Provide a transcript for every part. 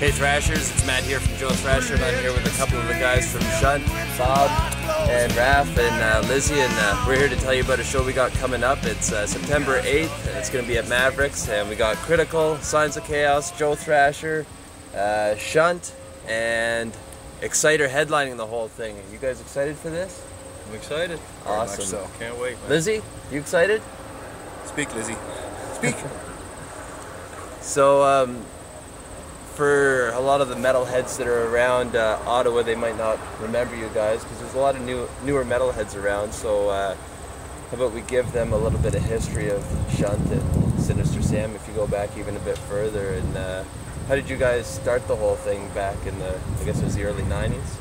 Hey Thrashers, it's Matt here from Joe Thrasher, and I'm here with a couple of the guys from SHUNT, Bob and Raph and Lizzie, and we're here to tell you about a show we got coming up. It's September 8th, and it's going to be at MAVERICK'S, and we got CRITICULL, Signs of Chaos, Joe Thrasher, SHUNT, and Exciter headlining the whole thing. Are you guys excited for this? I'm excited. Awesome. So. Can't wait, man. Lizzie, you excited? Speak, Lizzie. Speak. So, for a lot of the metalheads that are around Ottawa, they might not remember you guys because there's a lot of newer metalheads around. So how about we give them a little bit of history of SHUNT and Sinister Sam if you go back even a bit further. And how did you guys start the whole thing back in the, I guess it was the early 90s?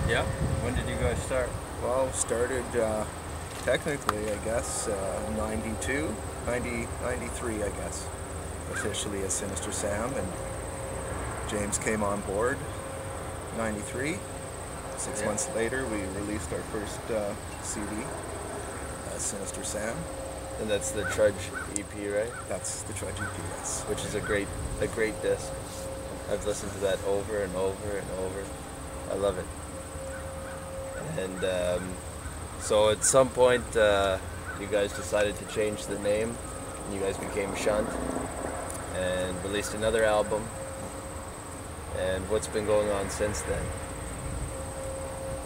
Yeah. When did you guys start? Well, started technically, I guess, 92, 93, I guess. Officially as Sinister Sam, and James came on board 93. 6 months later we released our first CD, Sinister Sam. And that's the Trudge EP, right? That's the Trudge EP, yes. Which is a great disc. I've listened to that over and over and over. I love it. And so at some point you guys decided to change the name and you guys became SHUNT and released another album. And what's been going on since then?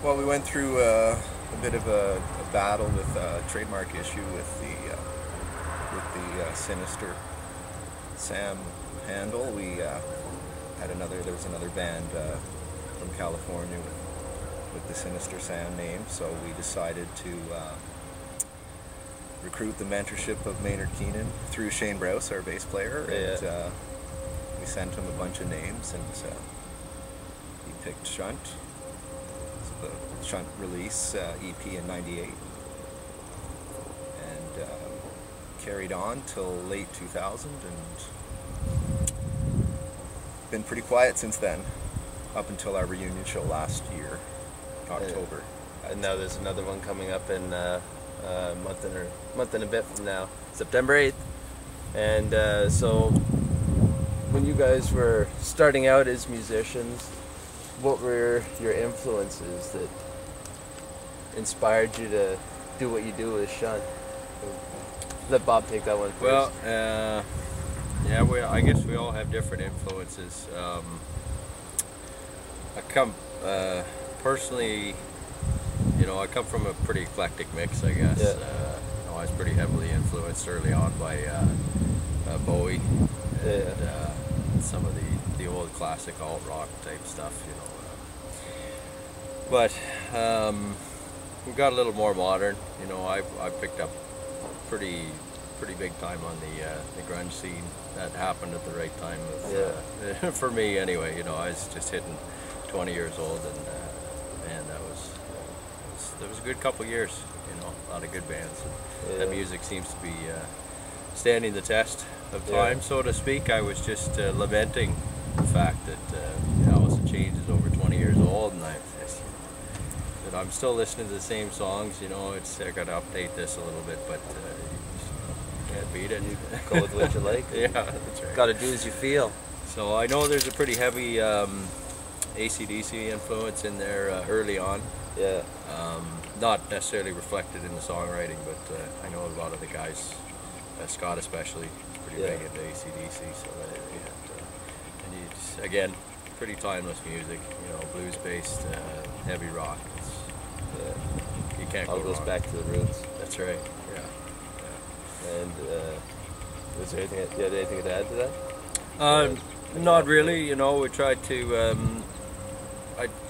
Well, we went through a bit of a battle with a trademark issue with the Sinister Sam handle. We there was another band from California with the Sinister Sam name, so we decided to recruit the mentorship of Maynard Keenan through Shane Browse, our bass player, and we sent him a bunch of names, and he picked SHUNT. So the SHUNT release EP in '98, and carried on till late 2000, and been pretty quiet since then, up until our reunion show last year, October. And now there's another one coming up in a month and a bit from now, September 8th. And so when you guys were starting out as musicians, what were your influences that inspired you to do what you do with SHUNT? Let Bob take that one first. Well, yeah, I guess we all have different influences. I come personally, I come from a pretty eclectic mix, I guess. Yeah. I was pretty heavily influenced early on by Bowie and some of the old classic alt rock type stuff, But we got a little more modern. I picked up pretty big time on the grunge scene. That happened at the right time for me anyway. I was just hitting 20 years old, and man, there was a good couple years, a lot of good bands. And that music seems to be standing the test of time, so to speak. I was just lamenting the fact that Alice in Chains is over 20 years old, and that I'm still listening to the same songs. I got to update this a little bit, but you can't beat it. You go with what you like. Yeah, that's right. Got to do as you feel. So I know there's a pretty heavy AC/DC influence in there early on. Yeah. Not necessarily reflected in the songwriting, but I know a lot of the guys, Scott especially, is pretty big into AC/DC. So and again, pretty timeless music. Blues-based, heavy rock. You can't go wrong. All goes back to the roots. That's right. Yeah. And was there anything to add to that? Not really. We tried to.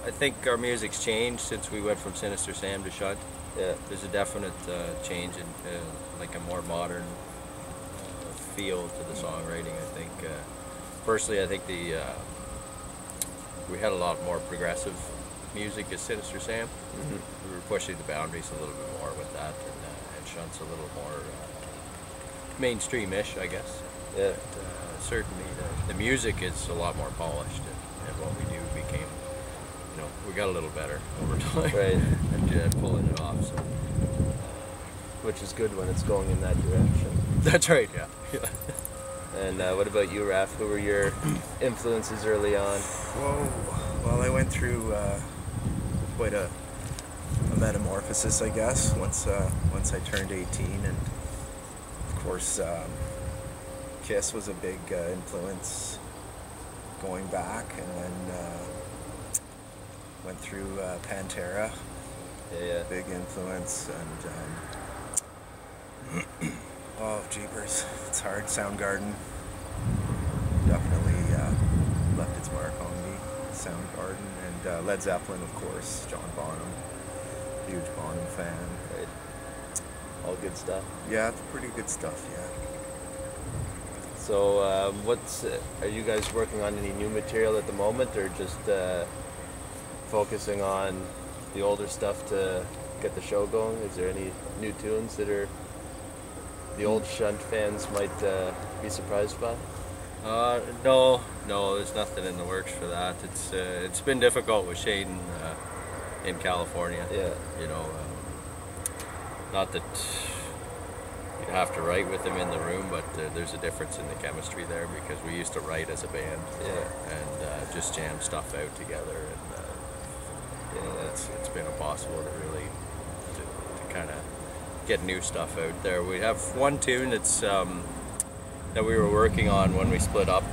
I think our music's changed since we went from Sinister Sam to SHUNT. Yeah. There's a definite change in like a more modern feel to the songwriting. I think personally, I think we had a lot more progressive music as Sinister Sam. Mm-hmm. We were pushing the boundaries a little bit more with that, and SHUNT's a little more mainstream-ish, I guess. Yeah. But, certainly, the music is a lot more polished, and what we do became. We got a little better over time, right? And pulling it off. So, which is good when it's going in that direction. that's right, yeah. And what about you, Raph? Who were your influences early on? Whoa. Well, I went through quite a metamorphosis, I guess, once I turned 18, and of course, Kiss was a big influence going back, and then went through Pantera, Yeah. big influence, and oh, jeepers, it's hard. Soundgarden definitely left its mark on me. Soundgarden, and Led Zeppelin, of course. John Bonham, huge Bonham fan. Right. All good stuff. Yeah, it's pretty good stuff. Yeah. So, are you guys working on any new material at the moment, or just focusing on the older stuff to get the show going? Is there any new tunes that the old Shunt fans might be surprised by? No, there's nothing in the works for that. It's been difficult with Shane in California. Yeah. You know, not that you'd have to write with him in the room, but there's a difference in the chemistry there, because we used to write as a band. Yeah. And just jam stuff out together, and it's been impossible to really to kind of get new stuff out there. We have one tune that's that we were working on when we split up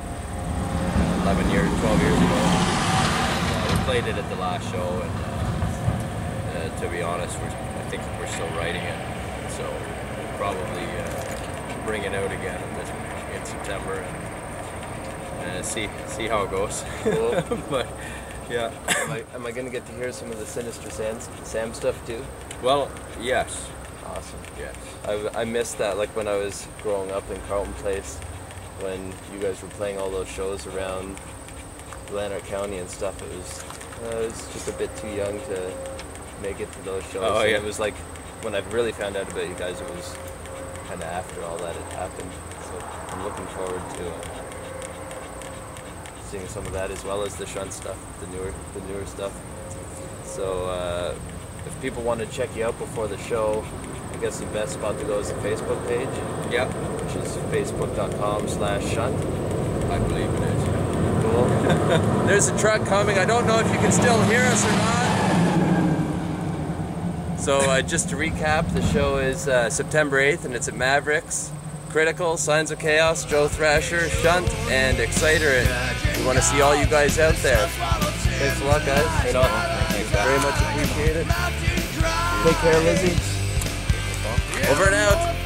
12 years ago. We played it at the last show, and to be honest, I think we're still writing it, so we'll probably bring it out again in September and see how it goes. Cool. But yeah. Am I going to get to hear some of the Sinister Sam stuff too? Well, yes. Awesome. Yes. I missed that, like when I was growing up in Carlton Place, when you guys were playing all those shows around Lanark County and stuff. I was just a bit too young to make it to those shows. Oh, and yeah. It was like, when I really found out about you guys, it was kind of after all that had happened. So I'm looking forward to seeing some of that, as well as the Shunt stuff, the newer stuff. So if people want to check you out before the show, I guess the best spot to go is the Facebook page. Yeah. Which is facebook.com/shunt. I believe it is. Cool. There's a truck coming. I don't know if you can still hear us or not. So just to recap, the show is September 8th, and it's at MAVERICK'S. Critical, Signs of Chaos, Joe Thrasher, Shunt, and Exciter. And we want to see all you guys out there. Thanks a lot, guys. Right on. Thanks, Very much appreciated. Take care, Lizzie. Over and out.